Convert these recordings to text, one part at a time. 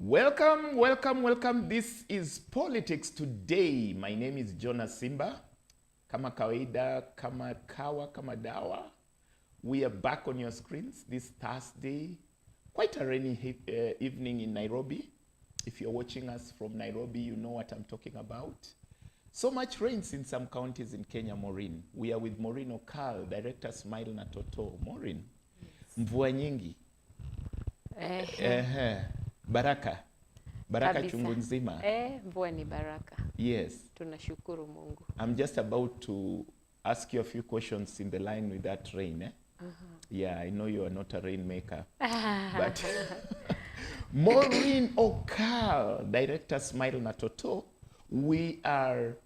Welcome, welcome, welcome. This is Politics Today. My name is Jonas Simba. Kama kawaida, kama kawa, kama dawa. We are back on your screens this Thursday. Quite a rainy evening in Nairobi. If you're watching us from Nairobi, you know what I'm talking about. So much rains in some counties in Kenya, Maureen. We are with Maureen Okal, Director Smile na Toto. Maureen, mvua nyingi. Baraka Kabisa. Chungu nzima. Mvua ni baraka. Yes. Tunashukuru Mungu. I'm just about to ask you a few questions in the line with that rain. Yeah, I know you are not a rainmaker. But Maureen Okal, Director Smile na Toto, we are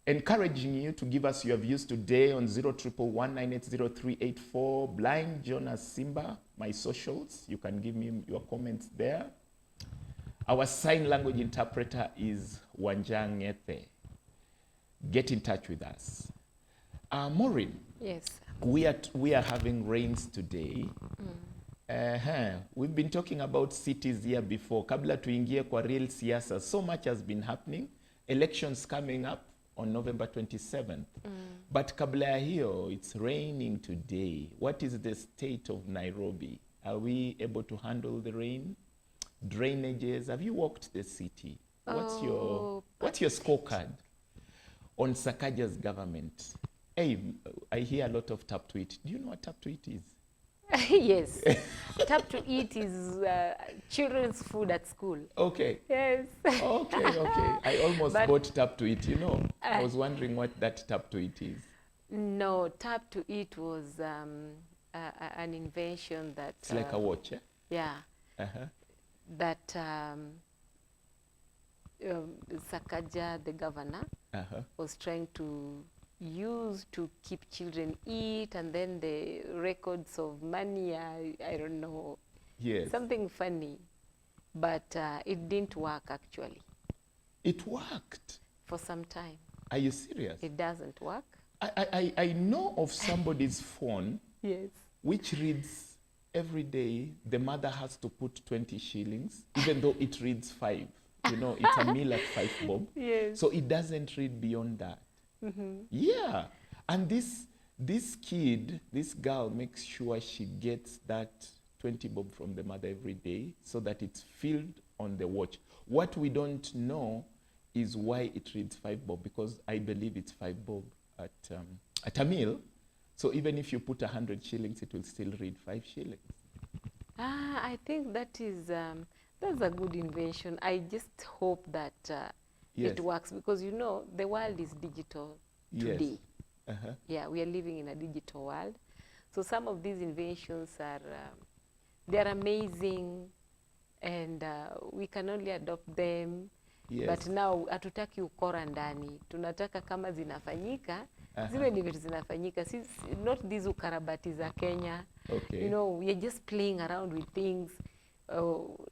encouraging you to give us your views today on 0111980384. Blind Jonas Simba, my socials. You can give me your comments there. Our sign language interpreter is Wanjang Ethe. Get in touch with us. Maureen. Yes. We are having rains today. We've been talking about cities here before. Kabla tuingie kwa real siasa, so much has been happening. Elections coming up on November 27th. But kabla ya hiyo, it's raining today. What is the state of Nairobi? Are we able to handle the rain? Drainages? Have you walked the city? What's your scorecard on Sakaja's government? Hey, I hear a lot of tap to eat. Do you know what tap to eat is? Yes. Tap to eat is children's food at school. Okay. Yes. Okay. I almost bought tap to eat, you know. I was wondering what that tap to eat is. No, tap to eat was an invention that... It's like a watch, eh? Yeah. That Sakaja, the governor, was trying to use to keep children eat, and then the records of money, I don't know. Yes. Something funny. But it didn't work, actually. It worked? For some time. Are you serious? It doesn't work. I know of somebody's phone Yes. which reads every day the mother has to put 20 shillings, even though it reads 5. You know, it's a meal at 5 bob. Yes. So it doesn't read beyond that. Yeah. And this kid, this girl makes sure she gets that 20 bob from the mother every day so that it's filled on the watch. What we don't know is why it reads 5 bob, because I believe it's 5 bob at a meal. So even if you put 100 shillings, it will still read 5 shillings. I think that is that's a good invention. I just hope that Yes. it works, because you know the world is digital today. Yes. Yeah, we are living in a digital world. So some of these inventions are they're amazing, and we can only adopt them. Yes. But now hatutaki ukora ndani. Tunataka kama zinafanyika, ziwe ni vitu zinafanyika. Not these ukarabati za Kenya. Okay. You know, we are just playing around with things.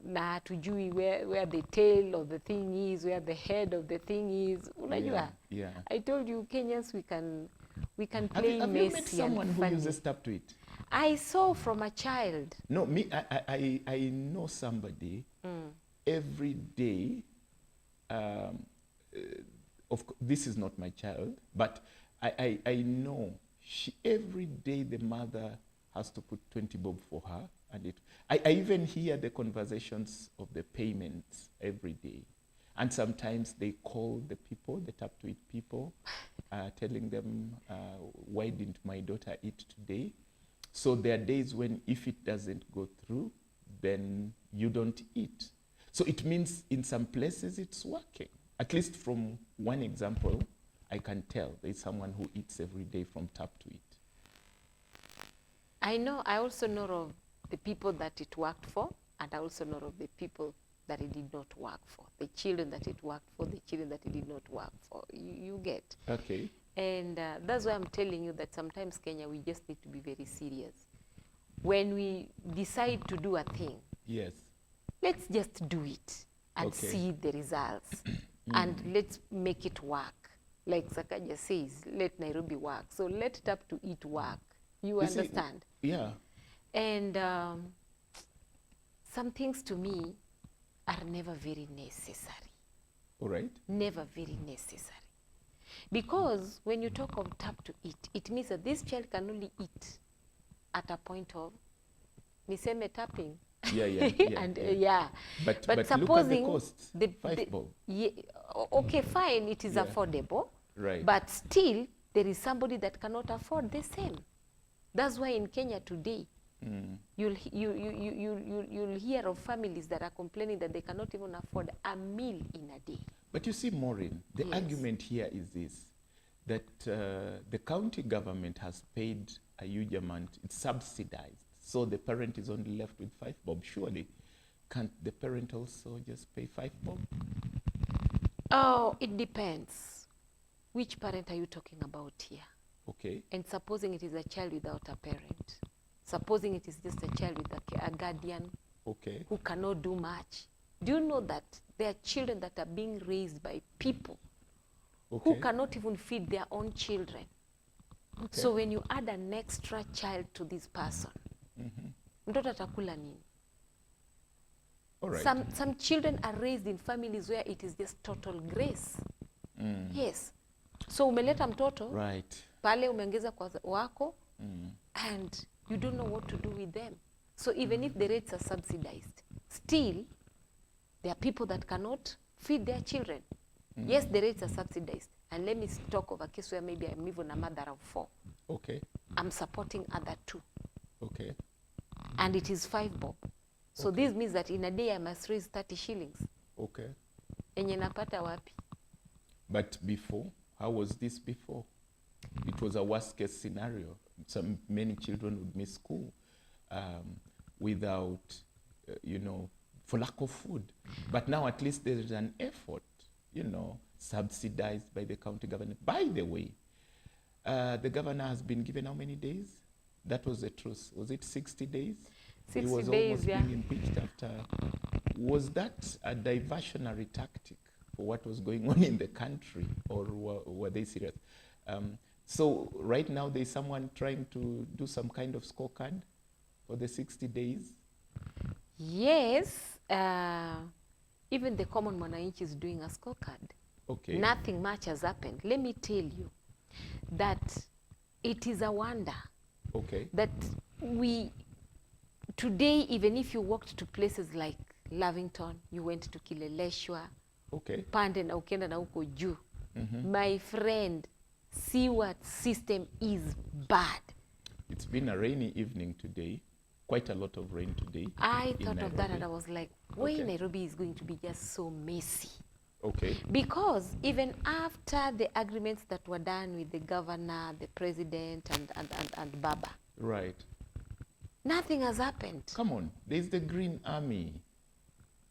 Na hatujui where the tail of the thing is, where the head of the thing is. Unajua? Yeah. I told you, Kenyans, we can play have you met messy someone and who funny. uses tap to it? I saw from a child. No, me, I know somebody every day. This is not my child, but I know every day the mother has to put 20 bob for her, and I even hear the conversations of the payments every day, and sometimes they call the people, the tap to eat people, telling them why didn't my daughter eat today? So there are days when if it doesn't go through, then you don't eat. So it means in some places it's working. At least from one example, I can tell there's someone who eats every day from tap to eat. I also know of the people that it worked for, and I also know of the people that it did not work for. The children that it worked for, the children that it did not work for. You get. Okay. And that's why I'm telling you that sometimes Kenya, we just need to be very serious. When we decide to do a thing, Yes. let's just do it and see the results. And let's make it work. Like Sakaja says, let Nairobi work. So let tap to eat work. You understand? Yeah. And some things to me, are never very necessary. All right. Never very necessary. Because when you talk of tap to eat, it means that this child can only eat at a point of, niseme tapping. Yeah. And yeah. But But look at the supposing costs. Five bob. yeah, okay, fine, it is Yeah. affordable. Right. But still, there is somebody that cannot afford the same. That's why in Kenya today, you'll hear of families that are complaining that they cannot even afford a meal in a day. But you see, Maureen, the Yes. argument here is this, that the county government has paid a huge amount, it's subsidized, so the parent is only left with 5 bob. Surely, can't the parent also just pay 5 bob? Oh, it depends. Which parent are you talking about here? Okay. And supposing it is a child without a parent, supposing it is just a child with a guardian Okay. who cannot do much. Do you know that there are children that are being raised by people Okay. who cannot even feed their own children? Okay. So when you add an extra child to this person, mtoto atakula nini? All right. Some children are raised in families where it is just total grace. Yes. So umeleta mtoto Right. pale, umeongeza kwa wako, and you don't know what to do with them. So even if the rates are subsidized, still there are people that cannot feed their children. Yes, the rates are subsidized. And let me talk of a case where maybe I'm even a mother of 4. Okay. I'm supporting other 2. Okay. And it is 5 bob. So this means that in a day I must raise 30 shillings. Okay. Enye napata wapi? But before, how was this before? It was a worst case scenario. Many children would miss school without, for lack of food. But now at least there is an effort, subsidized by the county government. By the way, the governor has been given how many days? That was the truth. Was it 60 days? 60 he was days, almost yeah. being impeached after. Was that a diversionary tactic for what was going on in the country, or were they serious? So right now there's someone trying to do some kind of scorecard for the 60 days. Yes. Even the common mwananchi is doing a scorecard. Okay. Nothing much has happened. Let me tell you that it is a wonder Okay. that today, even if you walked to places like Lavington, you went to Kileleshwa, Okay. Pande na ukienda na huko juu, my friend, sewer system is bad. It's been a rainy evening today. Quite a lot of rain today. I in thought of that Nairobi. and I was like, why Okay. Nairobi is going to be just so messy? Okay. Because even after the agreements that were done with the governor, the president, and Baba, Right. nothing has happened. Come on. There's the Green Army.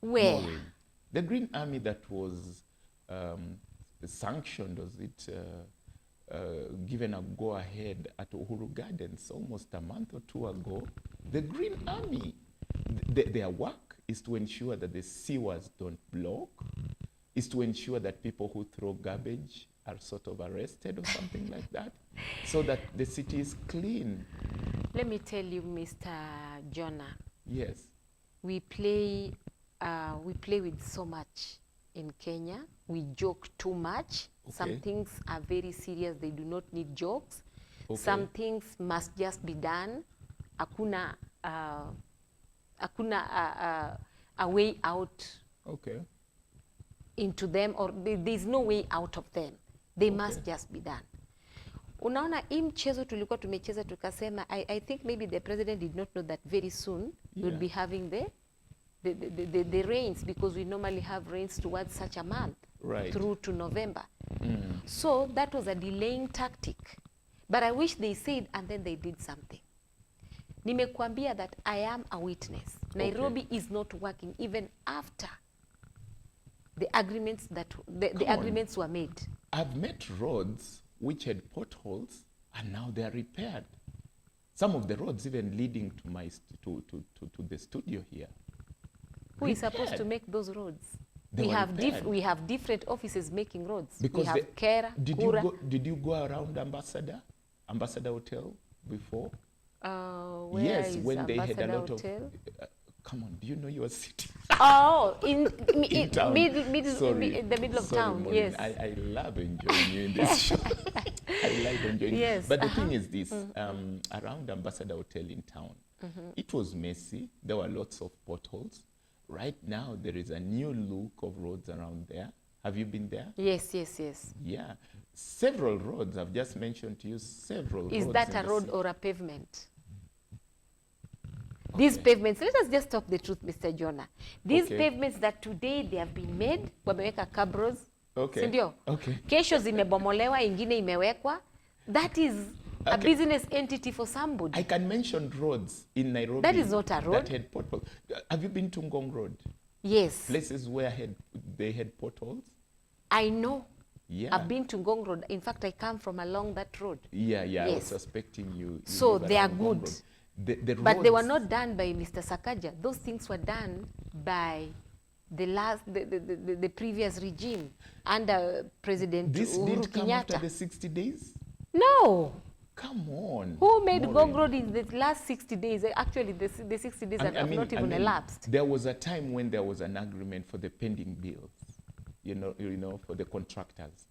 Where? Maureen. The Green Army that was sanctioned, was it given a go-ahead at Uhuru Gardens almost a month or 2 ago? The Green Army, their work is to ensure that the sewers don't block, is to ensure that people who throw garbage are sort of arrested or something like that, so that the city is clean. Let me tell you, Mr. Jonah, Yes. we play with so much in Kenya. We joke too much. Some Okay. things are very serious. They do not need jokes. Okay. Some things must just be done. Hakuna a way out Okay. into them, or there's no way out of them. They must just be done. Unaona, hii mchezo tulikuwa tumecheza tukasema, I think maybe the president did not know that very soon we'll be having the rains, because we normally have rains towards such a month, Right. through to November. So that was a delaying tactic. But I wish they said and then they did something. Nimekuambia that I am a witness. Nairobi is not working even after the agreements the agreements were made. I've met roads which had potholes and now they are repaired. Some of the roads even leading to my to the studio here. Who is supposed to Repaired. make those roads? They were repaired. We have different offices making roads. Because we have Kera, Kura. did you go around Ambassador Hotel before? Where Yes, is when they had a Ambassador lot Hotel? of Come on, do you know your city? Oh, in town. Sorry. the middle of Sorry, town. Maureen. Yes. I love enjoying you in this show. I like enjoying Yes, But the thing is this, around Ambassador Hotel in town, it was messy. There were lots of potholes. Right now, there is a new look of roads around there. Have you been there? Yes, yes, yes. Yeah. Several roads. I've just mentioned to you several roads. Is that in a the road city. or a pavement? These pavements, let us just talk the truth, Mr. Jonah. These Okay. pavements that today they have been made, wameweka cabros, Okay. si ndio? Okay. Kesho zimebomolewa, ingine imewekwa. That is a Okay. business entity for somebody. I can mention roads in Nairobi. That is not a road. That had potholes. Have you been to Ngong Road? Yes, Places where they had potholes? I know. Yeah. I've been to Ngong Road. In fact, I come from along that road. Yeah, yeah. I was Yes. suspecting you. So live they are around Ngong good. Road. The But they were roads- not done by Mr. Sakaja. Those things were done by the previous regime under President This Uhuru did come after Kenyatta. the 60 days? No. Come on. Who made Maureen. Ngong Road in the last 60 days? Actually, the 60 days have not even elapsed. There was a time when there was an agreement for the pending bills, you know, for the contractors.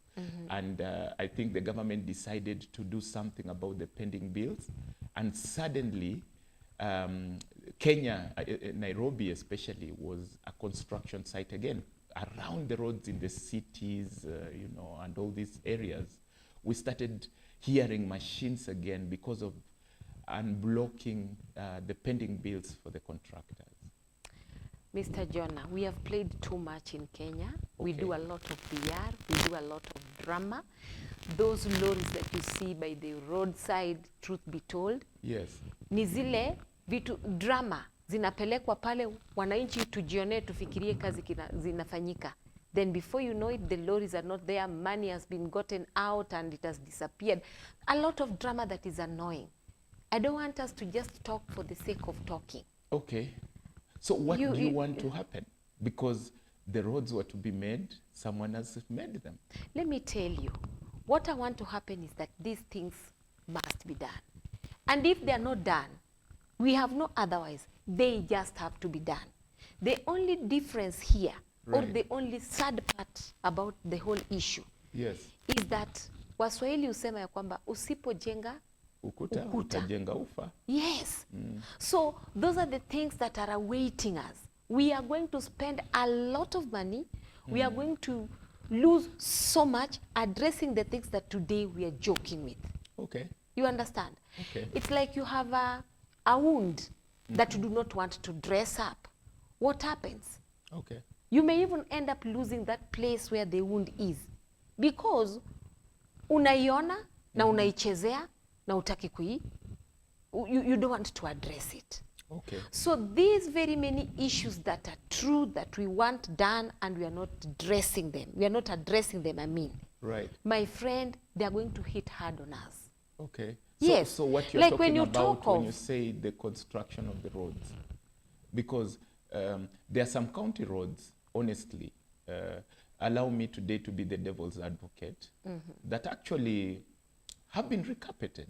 And I think the government decided to do something about the pending bills. And suddenly, Kenya, Nairobi especially, was a construction site again. Around the roads in the cities, you know, and all these areas, we started hearing machines again because of unblocking the pending bills for the contractors. Mr. Jonah, we have played too much in Kenya. We Okay. do a lot of PR, we do a lot of drama. Those lorries that you see by the roadside, truth be told, Yes. ni zile vitu drama zinapelekwa pale, wananchi tujionee, tufikirie kazi zinafanyika. Then before you know it, the lorries are not there, money has been gotten out and it has disappeared. A lot of drama that is annoying. I don't want us to just talk for the sake of talking. Okay. So what do you You- want to happen? Because the roads were to be made, someone else made them. Let me tell you, what I want to happen is that these things must be done. And if they are not done, we have no otherwise. They just have to be done. The only difference here, or Right. the only sad part about the whole issue, Yes. is that Waswahili husema ya kwamba usipojenga. Ukuta, Ukuta. utajenga ufa. Yes. So those are the things that are awaiting us. We are going to spend a lot of money. We are going to lose so much addressing the things that today we are joking with. Okay. You understand? Okay. It's like you have a wound that you do not want to dress up. What happens? Okay. You may even end up losing that place where the wound is because unaiona na unaichezea na utaki you don't want to address it. Okay. So these very many issues that are true that we want done and we are not addressing them. We are not addressing them, I mean. Right. My friend, they are going to hit hard on us. Okay. Yes. So what you're Like talking when you about talk when of- you say the construction of the roads, because there are some county roads, honestly, allow me today to be the devil's advocate, that actually have been recarpeted.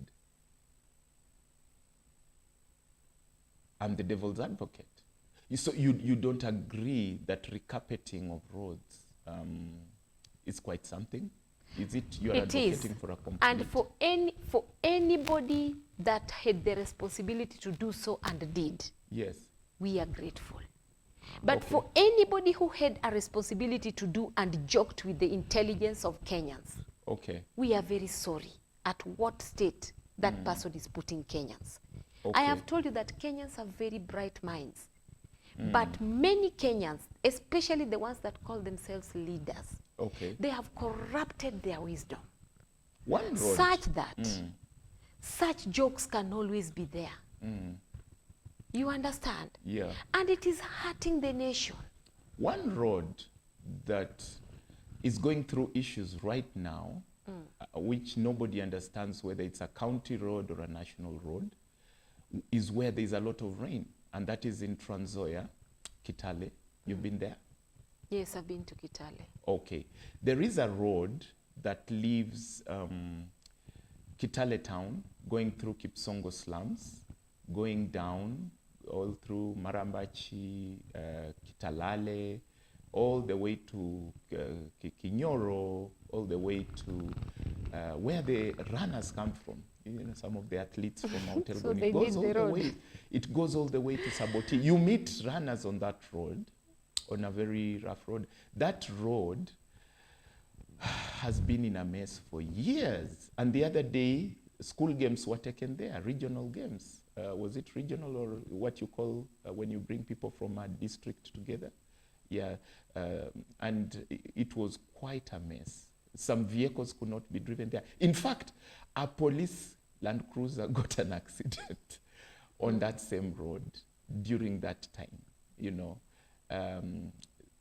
I'm the devil's advocate. So you don't agree that recarpeting of roads is quite something? Is it you are It is. advocating for a complete? And for anybody that had the responsibility to do so and did, Yes. we are grateful. But Okay. for anybody who had a responsibility to do and joked with the intelligence of Kenyans, Okay. we are very sorry at what state that person is putting Kenyans. Okay. I have told you that Kenyans have very bright minds. But many Kenyans, especially the ones that call themselves leaders, Okay. they have corrupted their wisdom One road. such that such jokes can always be there. You understand? Yeah. And it is hurting the nation. One road that is going through issues right now, which nobody understands whether it's a county road or a national road, is where there's a lot of rain. And that is in Trans Nzoia, Kitale. You've been there? Yes, I've been to Kitale. Okay. There is a road that leaves Kitale town, going through Kipsongo slums, going down all through Marambachi, Kitalale, all the way to Kinyoro, all the way to where the runners come from. You know, some of the athletes from Mount Elgon. So they need the road. It goes all the way to Saboti. You meet runners on that road, on a very rough road. That road has been in a mess for years. And the other day, school games were taken there, regional games. Was it regional or what you call when you bring people from a district together? Yeah, and it was quite a mess. Some vehicles could not be driven there. In fact, a police Land Cruiser got an accident on that same road during that time. You know,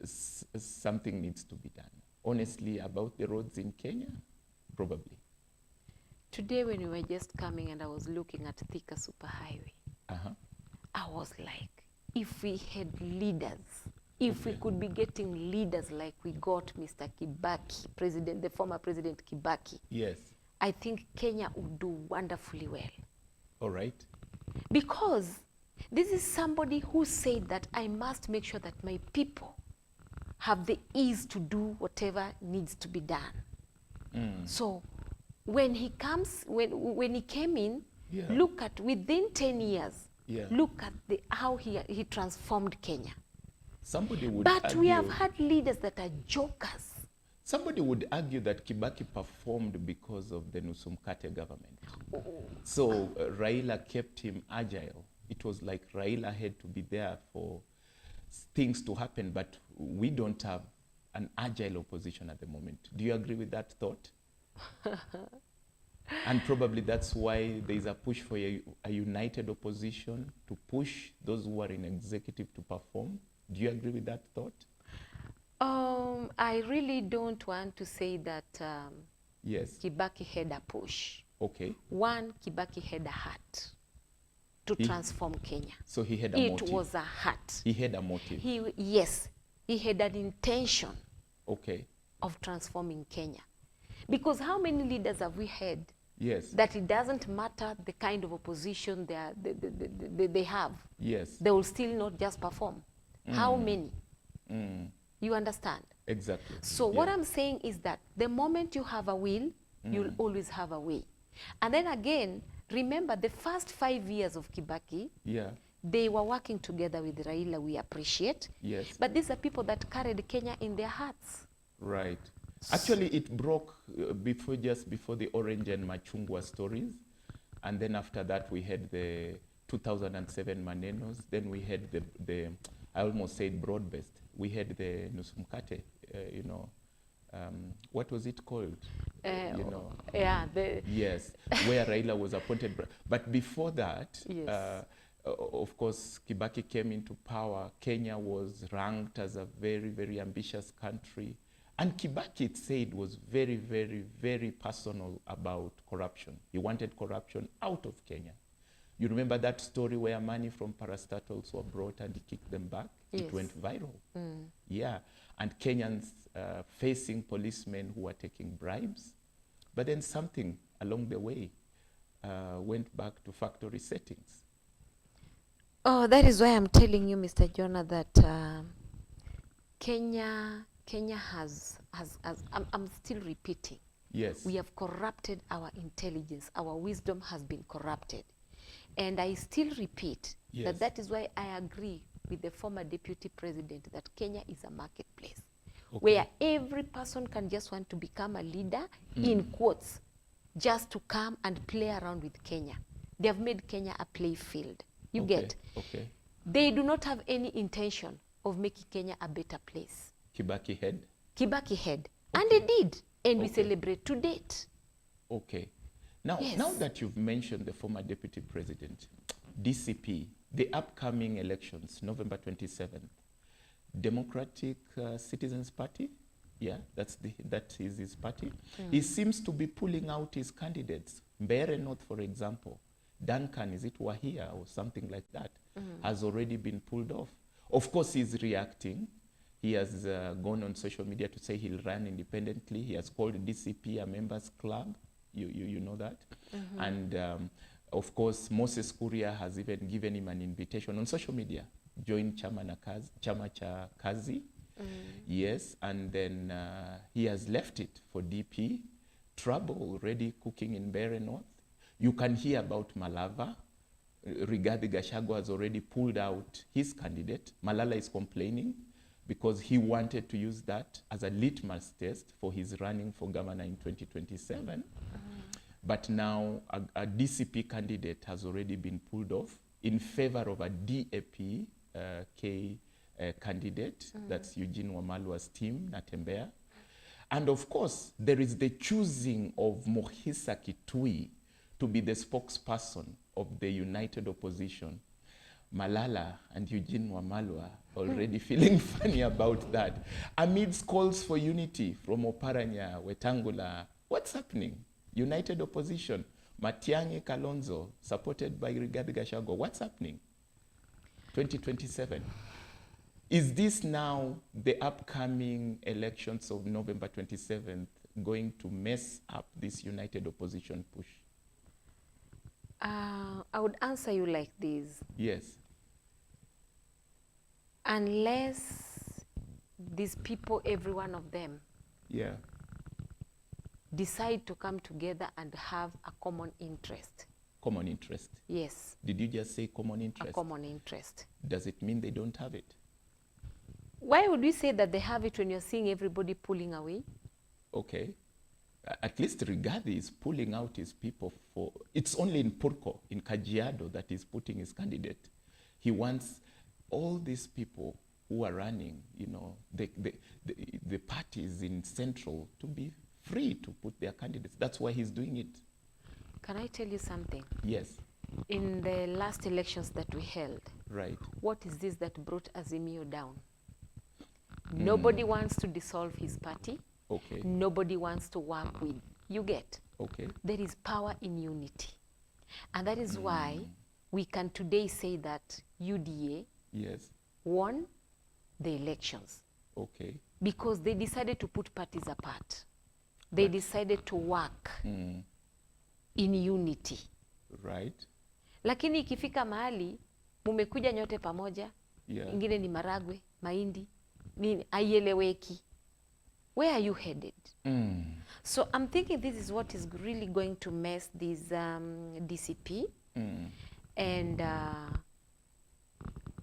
something needs to be done. Honestly, about the roads in Kenya, probably. Today when we were just coming and I was looking at Thika Superhighway, I was like, if we had leaders, if we could be getting leaders like we got Mr. Kibaki, President, the former President Kibaki, yes, I think Kenya would do wonderfully well. All right. Because this is somebody who said that I must make sure that my people have the ease to do whatever needs to be done. So when he comes, when he came in, look at within 10 years, look at how he transformed Kenya. Somebody would But argue, we have had leaders that are jokers. somebody would argue that Kibaki performed because of the Nusumkate government. So Raila kept him agile. It was like Raila had to be there for things to happen, but we don't have an agile opposition at the moment. Do you agree with that thought? And probably that's why there is a push for a united opposition to push those who are in executive to perform. Do you agree with that thought? I really don't want to say that Yes. Kibaki had a push. Okay. One, Kibaki had a heart to transform Kenya. So he had a It motive. was a heart. He had a motive. Yes, he had an intention Okay. of transforming Kenya. Because how many leaders have we had Yes. that it doesn't matter the kind of opposition they have, Yes. they will still not just perform? How many? You understand? Exactly. So what I'm saying is that the moment you have a will, you'll always have a way. And then again, remember the first 5 years of Kibaki, they were working together with Raila, we appreciate. Yes. But these are people that carried Kenya in their hearts. Right. Actually, it broke just before the Orange and Machungwa stories. And then after that, we had the 2007 Manenos. Then we had the I almost said broad-based. We had the Nusumkate, you know, what was it called? You know. Yeah. Yes, where Raila was appointed. But before that, Yes. of course, Kibaki came into power. Kenya was ranked as a very, very ambitious country. And Kibaki, it said, was very, very, very personal about corruption. He wanted corruption out of Kenya. You remember that story where money from parastatals were brought and he kicked them back? Yes. It went viral. Yeah, and Kenyans facing policemen who were taking bribes. But then something along the way went back to factory settings. Oh, that is why I'm telling you, Mr. Jonah, that Kenya has I'm still repeating. Yes. We have corrupted our intelligence. Our wisdom has been corrupted. And I still repeat that is why I agree with the former deputy president that Kenya is a marketplace where every person can just want to become a leader, in quotes, just to come and play around with Kenya. They have made Kenya a play field. You get? Okay. They do not have any intention of making Kenya a better place. Kibaki had? Kibaki had. And they did. And we celebrate to date. Okay. Now, now that you've mentioned the former deputy president, DCP, the upcoming elections, November 27th, Democratic Citizens Party, that is his party. He seems to be pulling out his candidates. Mbeere North, for example, Duncan, is it Wahia or something like that, has already been pulled off. Of course, he's reacting. He has gone on social media to say he'll run independently. He has called DCP a members club. You know that. And Of course, Moses Kuria has even given him an invitation on social media. Join Chama cha Kazi. Yes, and then he has left it for DP. Trouble already cooking in Mbeere North. You can hear about Malava. Rigathi Gachagua has already pulled out his candidate. Malala is complaining because he wanted to use that as a litmus test for his running for governor in 2027. But now a DCP candidate has already been pulled off in favor of a DAP candidate. That's Eugene Wamalwa's team, Natembeya. And of course, there is the choosing of Mohisa Kitui to be the spokesperson of the United Opposition. Malala and Eugene Wamalwa already feeling funny about that. Amidst calls for unity from Oparanya, Wetangula, what's happening? United Opposition, Matiang'i Kalonzo, supported by Rigathi Gachagua, what's happening? 2027. Is this now the upcoming elections of November 27th going to mess up this United Opposition push? I would answer you like this. Yes. Unless these people, every one of them, Yeah. decide to come together and have a common interest. Common interest. Yes. Did you just say common interest? A common interest. Does it mean they don't have it? Why would we say that they have it when you're seeing everybody pulling away? Okay. At least Rigathi is pulling out his people for, it's only in Purko, in Kajiado, that he's putting his candidate. He wants all these people who are running, you know, the parties in Central to be free to put their candidates. That's why he's doing it. Can I tell you something? Yes. In the last elections that we held, Right. what is this that brought Azimio down? Nobody wants to dissolve his party. Okay. Nobody wants to work with. You get? Okay. There is power in unity. And that is why we can today say that UDA Yes. won the elections. Okay. Because they decided to put parties apart. They decided to work in unity. Right. Lakini ikifika mahali, mumekuja nyote pamoja, Yeah. ingine ni maragwe, mahindi, nini, haieleweki. Where are you headed? So I'm thinking this is what is really going to mess this DCP. And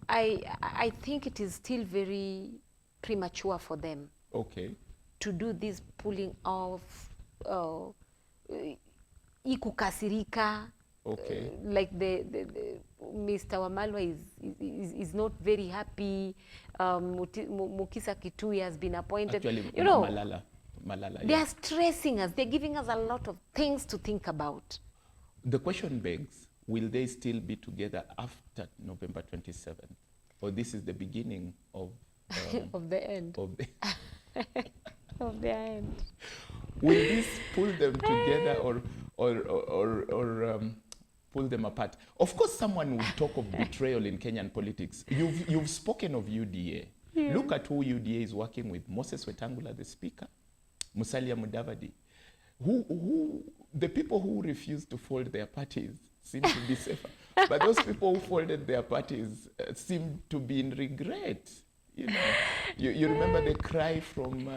I think it is still very premature for them Okay. to do this pulling off, ikukasirika. Okay. Like the Mr. Wamalwa is not very happy. Mukisa Kitui has been appointed. Actually, you know, Malala, they are stressing us. They're giving us a lot of things to think about. The question begs, will they still be together after November 27th? Or this is the beginning of Of the end. of the Of the end. will this pull them together or pull them apart? Of course, someone would talk of betrayal in Kenyan politics. You've spoken of UDA. Yeah. Look at who UDA is working with. Moses Wetangula, the speaker, Musalia Mudavadi. Who the people who refuse to fold their parties seem to be safer. But those people who folded their parties seem to be in regret. You know, you remember the cry from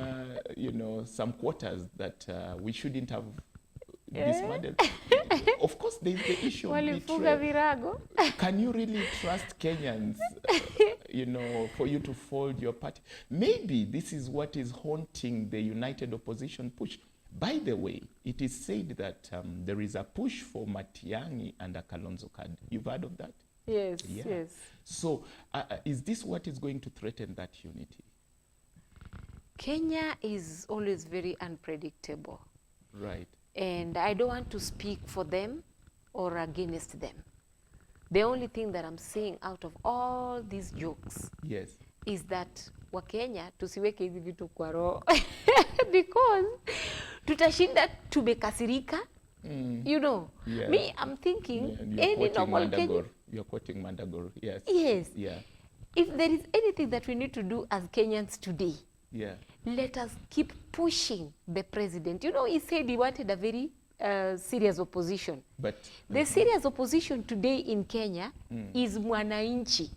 you know, some quarters that we shouldn't have disbanded. Of course, there's the issue of Walifuga betrayal. virago. Can you really trust Kenyans, you know, for you to fold your party? Maybe this is what is haunting the United Opposition push. By the way, it is said that there is a push for Matiang'i and a Kalonzo card. You've heard of that? Yes, Yeah. yes. So is this what is going to threaten that unity? Kenya is always very unpredictable. Right. And I don't want to speak for them or against them. The only thing that I'm saying out of all these jokes Yes. is that Wakenya tusiweke hizi vitu kwa roho because tutashinda tumekasirika. You know, Yeah. me, I'm thinking Yeah, you're any quoting normal Kenyan. Mandagor. You're quoting Mandagor. Yes. Yes. Yeah. If there is anything that we need to do as Kenyans today, Yeah. let us keep pushing the president. You know, he said he wanted a very serious opposition. But The serious opposition today in Kenya is Mwananchi.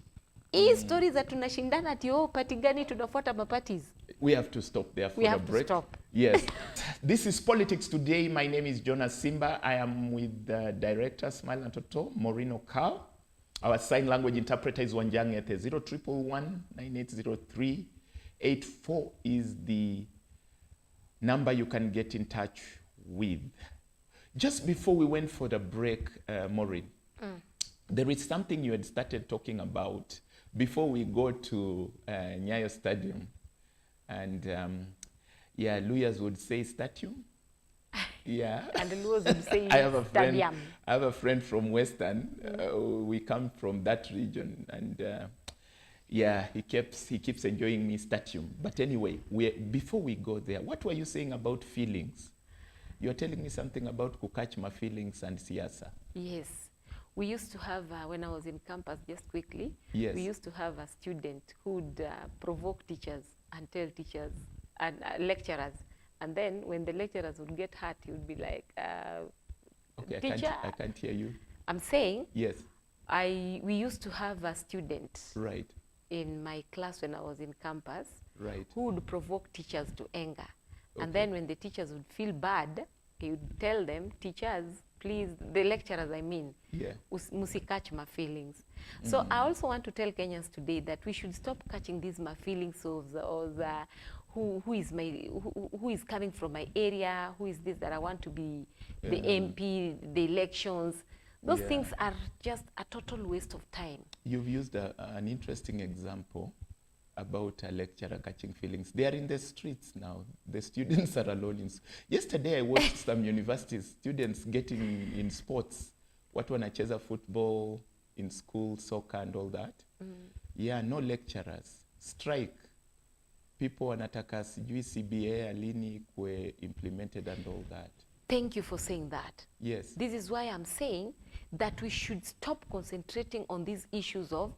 Hii story za tunashindana ati party gani tunafuata maparties. we have to stop there for We a have to break. stop. Yes. This is Politics Today. My name is Jonas Simba. I am with the director, Smile Natoto, Maureen Carl. Our sign language interpreter is Wanjang Ethe. 0311980384 is the number you can get in touch with. Just before we went for the break, Maureen, there is something you had started talking about before we go to Nyayo Stadium. And yeah, Luyas would say stadium. Yeah. And the Luos would say I have a friend. stadium. I have a friend from Western. We come from that region, and yeah, he keeps enjoying me stadium. But anyway, before we go there, what were you saying about feelings? You're telling me something about kukach my feelings and siasa. Yes. We used to have, when I was in campus, just quickly, Yes. we used to have a student who would provoke teachers and tell teachers and lecturers. And then when the lecturers would get hurt, he would be like, Okay, teacher, I can't hear you. I'm saying, Yes. we used to have a student Right. in my class when I was in campus Right. who would provoke teachers to anger. Okay. And then when the teachers would feel bad, he would tell them, teachers, please, the lecturers I mean, Yeah. musi catch my feelings. So I also want to tell Kenyans today that we should stop catching these my feelings of who is coming from my area, who is this that I want to be the MP, the elections. Those Yeah. things are just a total waste of time. You've used an interesting example about a lecturer catching feelings. They are in the streets now. The students are alone. Yesterday, I watched some university students getting in sports. What wanacheza football in school, soccer and all that. Yeah, no lecturers. Strike. People wanataka sijui CBA alini kwe implemented and all that. Thank you for saying that. Yes. This is why I'm saying that we should stop concentrating on these issues of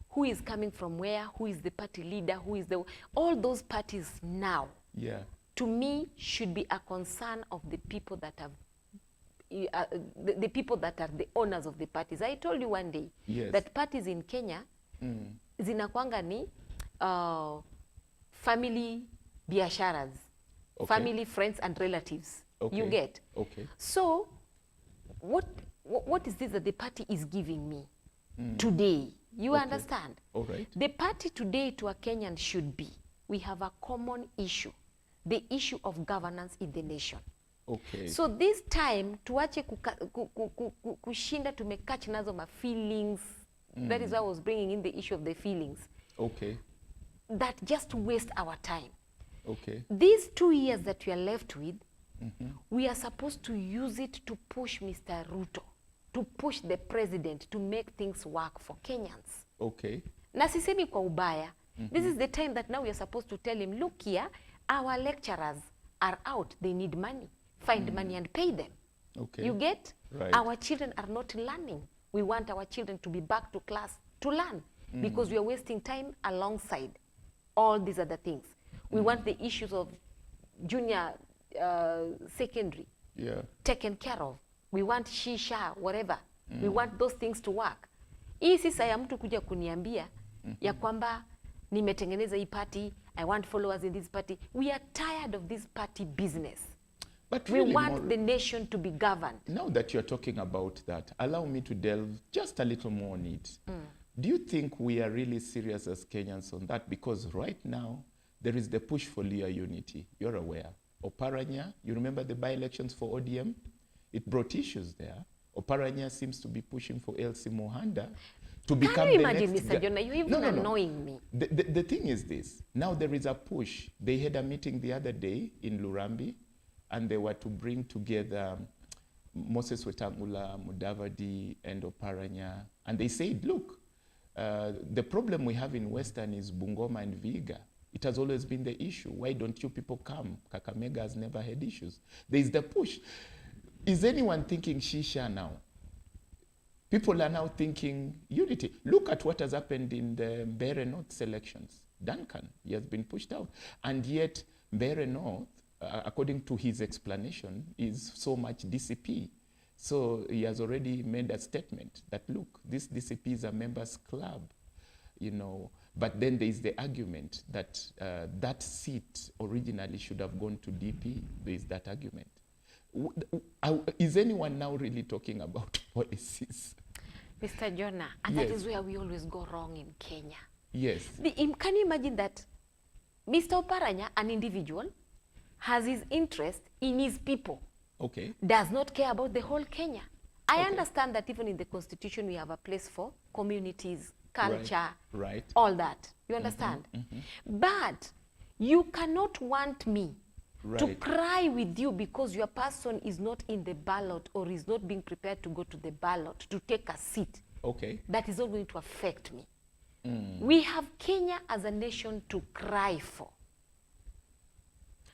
who is coming from where, who is the party leader, who is all those parties now, Yeah. to me, should be a concern of the people that have, the people that are the owners of the parties. I told you one day Yes. that parties in Kenya, zinakwanga ni family biasharas, Okay. family, friends and relatives. Okay. You get? Okay. So, what is this that the party is giving me today? You Okay. understand? All right. The party today to a Kenyan should be, we have a common issue, the issue of governance in the nation. Okay. So this time, tuache kushinda tumekach nazo ma feelings. That is why I was bringing in the issue of the feelings. Okay. That just waste our time. Okay. These 2 years that we are left with, we are supposed to use it to push Mr. Ruto, to push the president to make things work for Kenyans. Okay. Na sisemi kwa ubaya. This is the time that now we are supposed to tell him, look here, our lecturers are out, they need money. Find money and pay them. Okay. You get? Right. Our children are not learning. We want our children to be back to class to learn because we are wasting time alongside all these other things. We want the issues of junior secondary Yeah. taken care of. We want shisha, whatever. We want those things to work. Hii si saa ya mtu kuja kuniambia ya kwamba nimetengeneza hii party, I want followers in this party. We are tired of this party business. But We really, want the nation to be governed. now that you're talking about that, allow me to delve just a little more on it. Do you think we are really serious as Kenyans on that? Because right now, there is the push for Luhya unity. You're aware. Oparanya, you remember the by-elections for ODM? It brought issues there. Oparanya seems to be pushing for Elsie Mohanda to become Can you the imagine, next Mr. Jonah? You're even annoying me. The thing is this. Now there is a push. They had a meeting the other day in Lurambi, and they were to bring together Moses Wetangula, Mudavadi, and Oparanya. And they said, look, the problem we have in Western is Bungoma and Vihiga. It has always been the issue. Why don't you people come? Kakamega has never had issues. There is the push. Is anyone thinking shisha now? People are now thinking unity. Look at what has happened in the Mbeere North elections. Duncan, he has been pushed out. And yet, Mbeere North, according to his explanation, is so much DCP. So he has already made a statement that, look, this DCP is a members club, you know. But then there is the argument that that seat originally should have gone to DP. There is that argument. Is anyone now really talking about policies? Mr. Jonah, and Yes. that is where we always go wrong in Kenya. Yes. Can you imagine that Mr. Oparanya, an individual, has his interest in his people, Okay. does not care about the whole Kenya? I Okay. understand that even in the constitution we have a place for communities, culture, Right. all that. You understand? But you cannot want me to Right. cry with you because your person is not in the ballot or is not being prepared to go to the ballot to take a seat. Okay. That is not going to affect me. We have Kenya as a nation to cry for.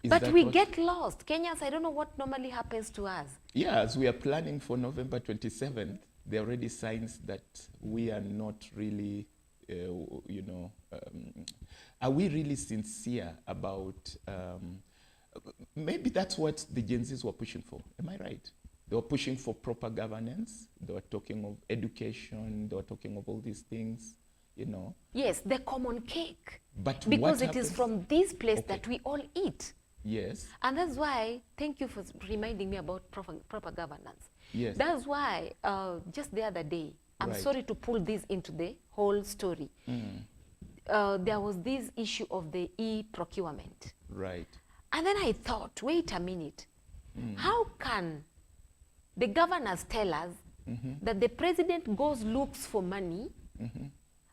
Is But that we what- get lost. Kenyans, I don't know what normally happens to us. Yeah, as we are planning for November 27th, there are already signs that we are not really, you know, are we really sincere about, maybe that's what the Gen Zs were pushing for. Am I right? They were pushing for proper governance. They were talking of education. They were talking of all these things, you know. Yes, the common cake. But Because what it is happens- from this place Okay. that we all eat. Yes. And that's why, thank you for reminding me about proper governance. Yes. That's why, just the other day, I'm Right. sorry to pull this into the whole story. There was this issue of the e-procurement. Right. And then I thought, wait a minute, how can the governors tell us that the president goes looks for money,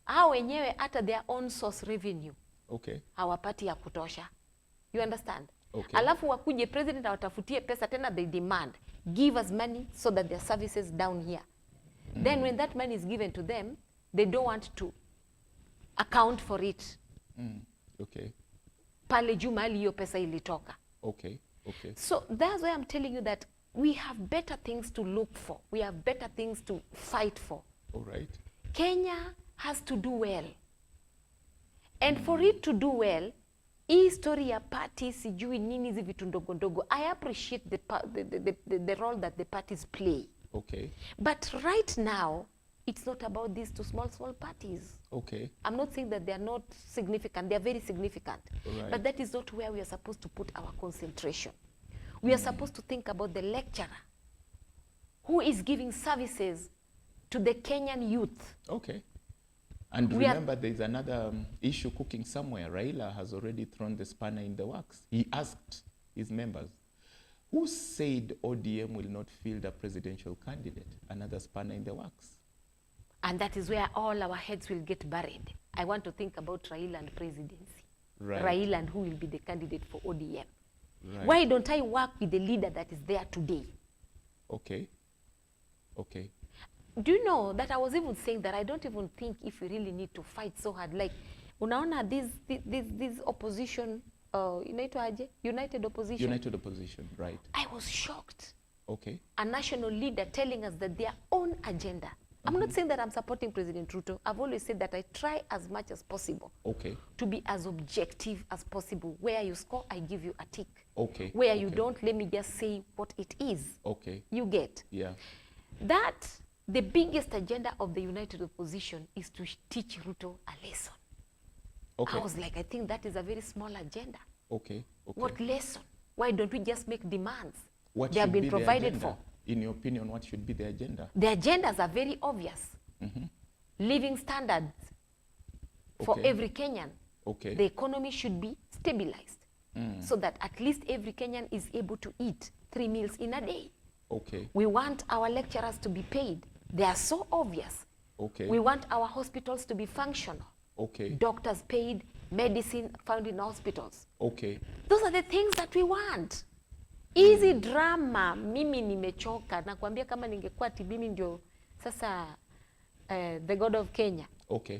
hao wenyewe hata their own source revenue Okay. hawapati ya kutosha? You understand? Okay. Alafu wakuje president awatafutie pesa tena, they demand, give us money so that their services down here. Then when that money is given to them, they don't want to account for it. Okay. Pale juu mahali hiyo pesa ilitoka. Okay. Okay. So that's why I'm telling you that we have better things to look for. We have better things to fight for. All right. Kenya has to do well. And for it to do well, hii story ya party sijui nini hizi vitu ndogo ndogo, I appreciate the role that the parties play. Okay. But right now, it's not about these two small parties. Okay. I'm not saying that they are not significant. They are very significant. Right. But that is not where we are supposed to put our concentration. We are supposed to think about the lecturer who is giving services to the Kenyan youth. Okay. And We are- remember, there's another issue cooking somewhere. Raila has already thrown the spanner in the works. He asked his members, who said ODM will not field a presidential candidate? Another spanner in the works. And that is where all our heads will get buried. I want to think about Raila and presidency. Right. Raila and who will be the candidate for ODM. Right. Why don't I work with the leader that is there today? Okay. Okay. Do you know that I was even saying that I don't even think if we really need to fight so hard. Like, unaona this opposition, inaitwa aje? United opposition. United opposition, right. I was shocked. Okay. A national leader telling us that their own agenda. I'm not saying that I'm supporting President Ruto. I've always said that I try as much as possible Okay. to be as objective as possible. Where you score, I give you a tick. Okay. Where you Okay. don't, let me just say what it is. Okay. You get? Yeah. That the biggest agenda of the United Opposition is to teach Ruto a lesson. Okay. I was like, I think that is a very small agenda. Okay. Okay. What lesson? Why don't we just make demands? What They have should been be the provided agenda? for. In your opinion, what should be the agenda? The agendas are very obvious. Living standards for Okay. every Kenyan. Okay. The economy should be stabilized so that at least every Kenyan is able to eat 3 meals in a day. Okay. We want our lecturers to be paid. They are so obvious. Okay. We want our hospitals to be functional. Okay. Doctors paid, medicine found in hospitals. Okay. Those are the things that we want. Easy drama, mimi nimechoka. Nakwambia kama ningekuwa mimi ndio sasa the God of Kenya. Okay.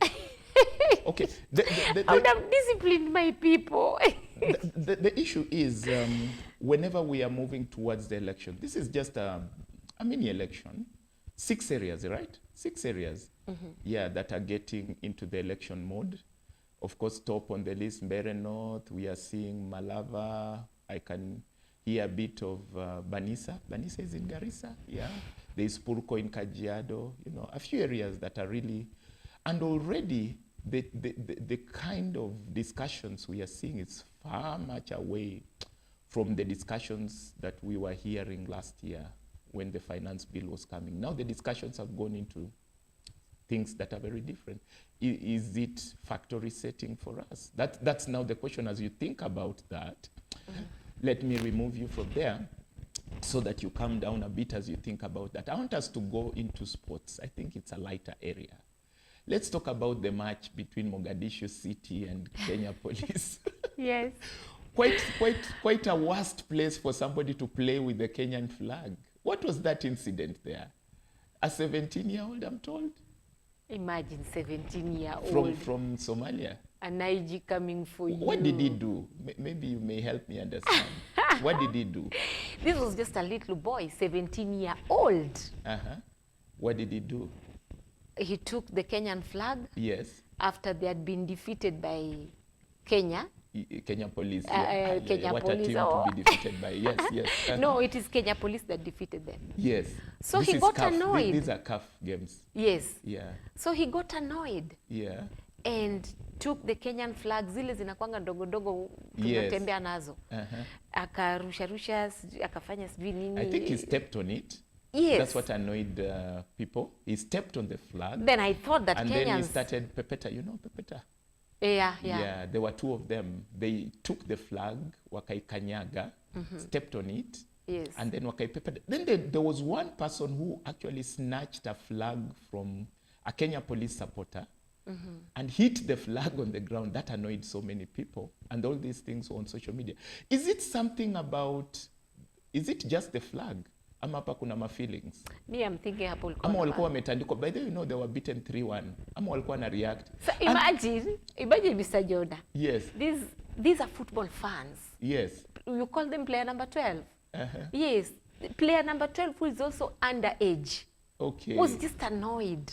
Okay. I would have disciplined my people. The issue is whenever we are moving towards the election, this is just a mini election. 6 areas, right? 6 areas, yeah, that are getting into the election mode. Of course, top on the list, Mbeere North, we are seeing Malava, I can hear a bit of Banisa. Banisa is in Garissa, yeah. There's Purko in Kajiado, you know, a few areas that are really, and already the kind of discussions we are seeing is far much away from the discussions that we were hearing last year when the finance bill was coming. Now the discussions have gone into things that are very different. Is it factory setting for us? That's now the question as you think about that. Let me remove you from there so that you calm down a bit as you think about that. I want us to go into sports. I think it's a lighter area. Let's talk about the match between Mogadishu City and Kenya Police. Yes. Quite a worst place for somebody to play with the Kenyan flag. What was that incident there? A 17-year-old, I'm told? Imagine 17-year-old. From Somalia. An IG coming for you. What did he do? Maybe you may help me understand. What did he do? This was just a little boy, 17-year-old. What did he do? He took the Kenyan flag. Yes. After they had been defeated by Kenya. Kenya Police. Kenya what Police. A team to be defeated by. Yes, yes. No, it is Kenya Police that defeated them. Yes. So he got annoyed. These are CAF games. Yes. Yeah. So he got annoyed. Yeah. And took the Kenyan flag, zile zinakwanga ndogo ndogo tunatembea nazo. Akarusha, akafanya sijui nini. I think he stepped on it. Yes. That's what annoyed people. He stepped on the flag. Then I thought that and Kenyans... then he started Pepeta. You know Pepeta? Yeah. Yeah, there were two of them. They took the flag, wakaikanyaga, stepped on it, yes, and then wakaipepeta. Then there was one person who actually snatched a flag from a Kenya Police supporter and hit the flag on the ground. That annoyed so many people, and all these things were on social media. Is it something about, is it just the flag? Ama hapa kuna ma feelings? Me, I'm thinking hapo ulikuwa. Ama walikuwa wametandikwa. By the way, you know, they were beaten 3-1. Ama walikuwa na react. So imagine Mr. Jonah. Yes. These are football fans. Yes. You call them player number 12. Yes. Player number 12 who is also underage. Okay. Was just annoyed.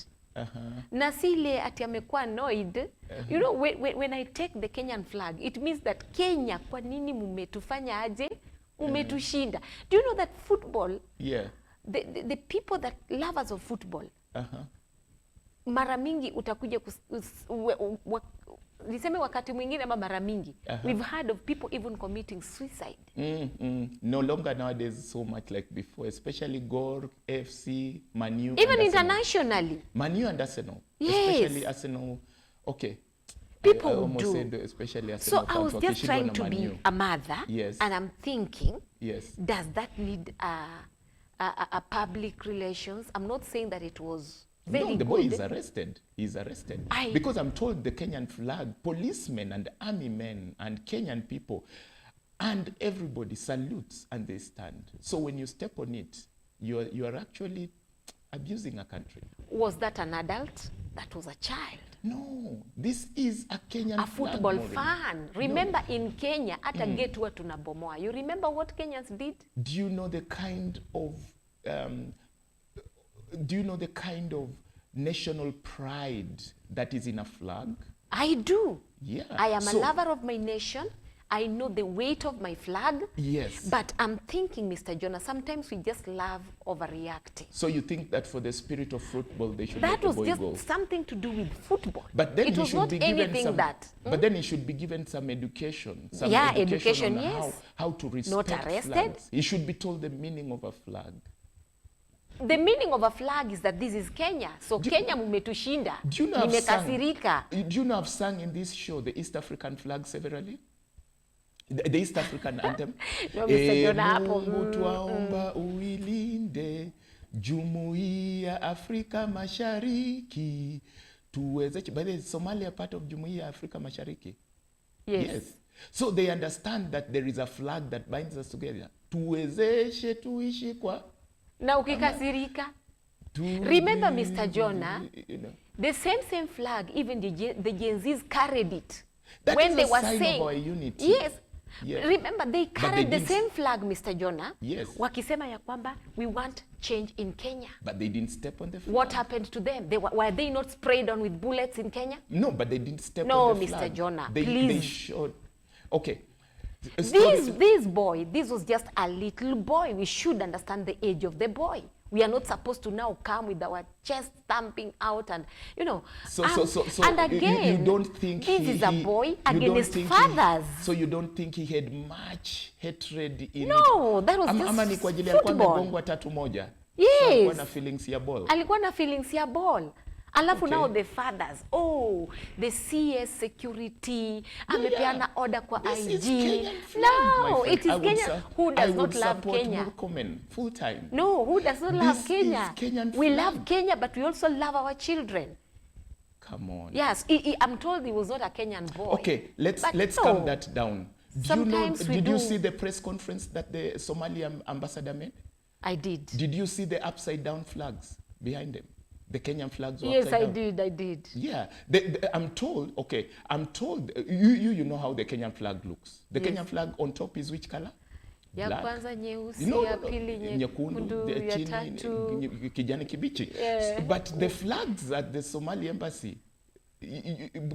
Na sile ati amekuwa annoyed. You know, when I take the Kenyan flag, it means that Kenya, kwa nini mumetufanya aje? Umetushinda. Do you know that football, the people that lovers of football, mara mingi utakuja niseme wakati mwingine ama mara mingi, we've heard of people even committing suicide. No longer nowadays so much like before, especially Gor, FC, Man U. Even internationally. Man U and Arsenal. Yes. Especially Arsenal. Okay. People I almost do. Said especially Arsenal. So I was just trying to be a mother. Yes. And I'm thinking, yes, does that need a public relations? I'm not saying that it was very good. No, the boy is arrested. He's arrested. Because I'm told the Kenyan flag, policemen and army men and Kenyan people and everybody salutes and they stand. So when you step on it, you are actually abusing a country. Was that an adult? That was a child. No, this is a Kenyan a football flag, fan. Remember in Kenya, hata gate huwa tunabomoa. You remember what Kenyans did? Do you know the kind of national pride that is in a flag? I do. Yeah. I am a lover of my nation. I know the weight of my flag. Yes. But I'm thinking, Mr. Jonah, sometimes we just love overreacting. So you think that for the spirit of football, they should let the boy go? That was just something to do with football. But then it was not anything that. But then he should be given some education. Some education, on yes. How to respect not arrested. Flags. He should be told the meaning of a flag. The meaning of a flag is that this is Kenya. So Kenya mumetushinda. Do you know I've sung in this show the East African flag severally? The East African anthem. No, Mr. Jonah, Mungu twaomba uilinde Jumuiya Afrika Mashariki tuweze. By the way, Somalia part of Jumuiya Afrika Mashariki. Yes. So they understand that there is a flag that binds us together. Tuwezeshe tuishi kwa. Na ukikasirika. Remember, Mr. Jonah, the same flag, even the Gen Zs carried it. That when is they a were sign saying, of our unity. Yes. Yeah. Remember, they carried the same flag, Mr. Jonah. Yes. Wakisema ya kwamba we want change in Kenya. But they didn't step on the flag. What happened to them? Were they not sprayed on with bullets in Kenya? No, but they didn't step no, on the Mr. flag. Jonah, They please. They showed. Okay. This boy, this was just a little boy. We should understand the age of the boy. We are not supposed to now come with our chest stamping out and, So and again, you don't think this is a boy against fathers. So you don't think he had much hatred in No, that was ama ni just kwa ajili alikuwa football. amegongwa tatu moja? Yes. So alikuwa na feelings ya ball. Alikuwa na feelings ya ball. Alafu Okay. now the fathers, the CS security, amepeana order kwa This is IG. Kenyan flag, my No, friend. it is Kenya. Who does not love Kenya? Murkomen full time. No, who does not love This Kenya? is Kenyan We flag. love Kenya, but we also love our children. Come on. Yes, I'm told he was not a Kenyan boy. Okay, let's But calm no. that down. Sometimes we did you do. see the press conference that the Somali ambassador made? I did. Did you see the upside down flags behind them? The Kenyan flags were Yes, upside down. I did. Yeah, I'm told, you know how the Kenyan flag looks. The Yes. Kenyan flag on top is which color? Ya Black. kwanza nyeusi, No, ya pili nyekundu, ya chini, tatu. kijani kibichi. Yeah. But the flags at the Somali embassy,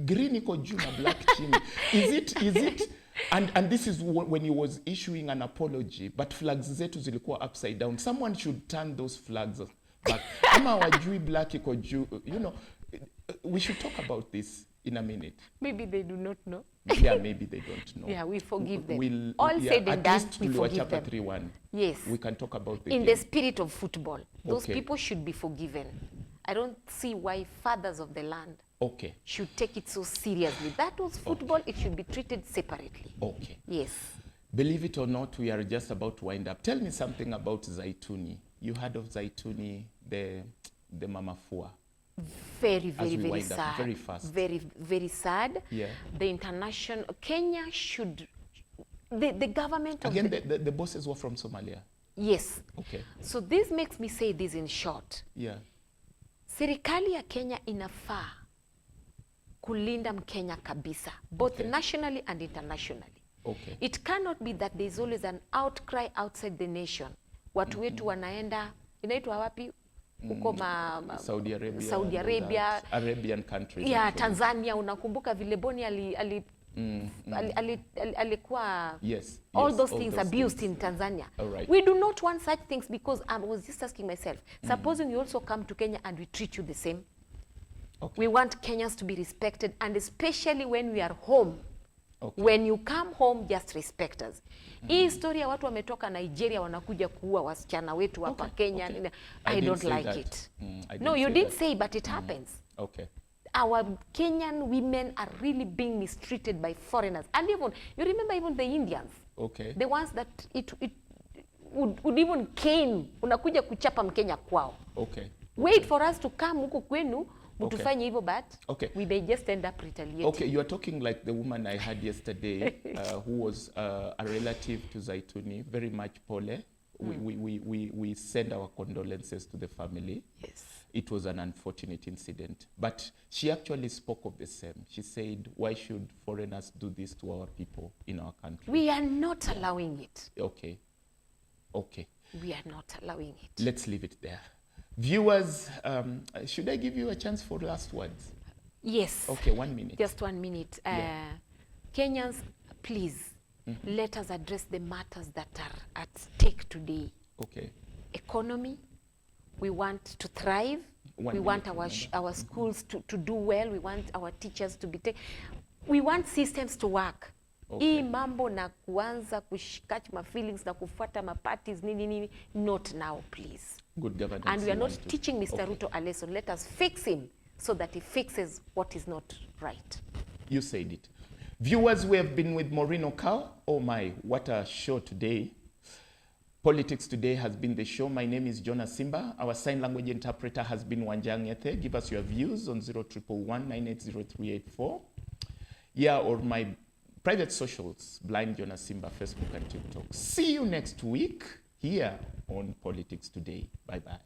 green iko juu na black chini. Is it and this is when he was issuing an apology, but flags zetu zilikuwa upside down. Someone should turn those flags back. Ama wajui black iko juu, we should talk about this in a minute. Maybe they do not know. Yeah, maybe they don't know. Yeah, we forgive them. We'll, All said and at done, least we forgive chapter them. 3:1. Yes. We can talk about the In game. the spirit of football, those Okay. people should be forgiven. I don't see why fathers of the land Okay. should take it so seriously. That was football. It should be treated separately. Okay. Yes. Believe it or not, we are just about to wind up. Tell me something about Zaituni. You heard of Zaituni, the Mama Fua? Very, very, we very wind up, sad. very fast. Very, very sad. Yeah. The international, Kenya should, the government of Again, the bosses were from Somalia. yes. Okay. So this makes me say this in short. Yeah. Serikali ya Kenya inafaa kulinda Mkenya kabisa, both Okay. nationally and internationally. Okay. It cannot be that there's always an outcry outside the nation. Watu wetu wanaenda, inaitwa wapi? Huko Saudi Arabia. Saudi and Arabia. that. Arabian countries. Yeah, actually. Tanzania, unakumbuka vile Boni alikuwa Yes. all yes, those things abused things. in Tanzania. All right. We do not want such things because I was just asking myself, supposing you also come to Kenya and we treat you the same. Okay. We want Kenyans to be respected, and especially when we are home. Okay. When you come home, just respect us. Hii historia watu wametoka Nigeria wanakuja kuua wasichana wetu hapa Okay, Kenya. okay. I didn't don't say like that. it. I No, didn't you say didn't that. say, but it happens. Okay. Our Kenyan women are really being mistreated by foreigners. And even, you remember even the Indians, Okay. the ones that it would even cane, unakuja kuchapa Mkenya kwao. Okay. Wait for us to come huko kwenu, mutufanye hivyo, but Okay. we may just end up retaliating. Okay, you are talking like the woman I had yesterday, who was a relative to Zaituni, very much pole. We send our condolences to the family. Yes. It was an unfortunate incident, but she actually spoke of the same. She said, why should foreigners do this to our people in our country? We are not allowing it. Okay, okay. We are not allowing it. Let's leave it there. Viewers, should I give you a chance for last words? Yes. Okay, 1 minute. Just 1 minute. Yeah. Kenyans, please, let us address the matters that are at stake today. Okay. Economy, we want to thrive. One We want minute, our schools to do well. We want our teachers to be we want systems to work. Okay. Hii mambo na kuanza catch my feelings na kufuata my parties nini, not now, please. Good governance. And we are you not want to- teaching Mr. Okay. Ruto a lesson. Let us fix him so that he fixes what is not right. You said it. Viewers, we have been with Maureen Okao. Oh my, what a show today. Politics Today has been the show. My name is Jonas Simba. Our sign language interpreter has been Wanjang Ethe. Give us your views on 0111 980 Yeah, or my private socials, Blind Jonas Simba, Facebook and TikTok. See you next week here on Politics Today. Bye-bye.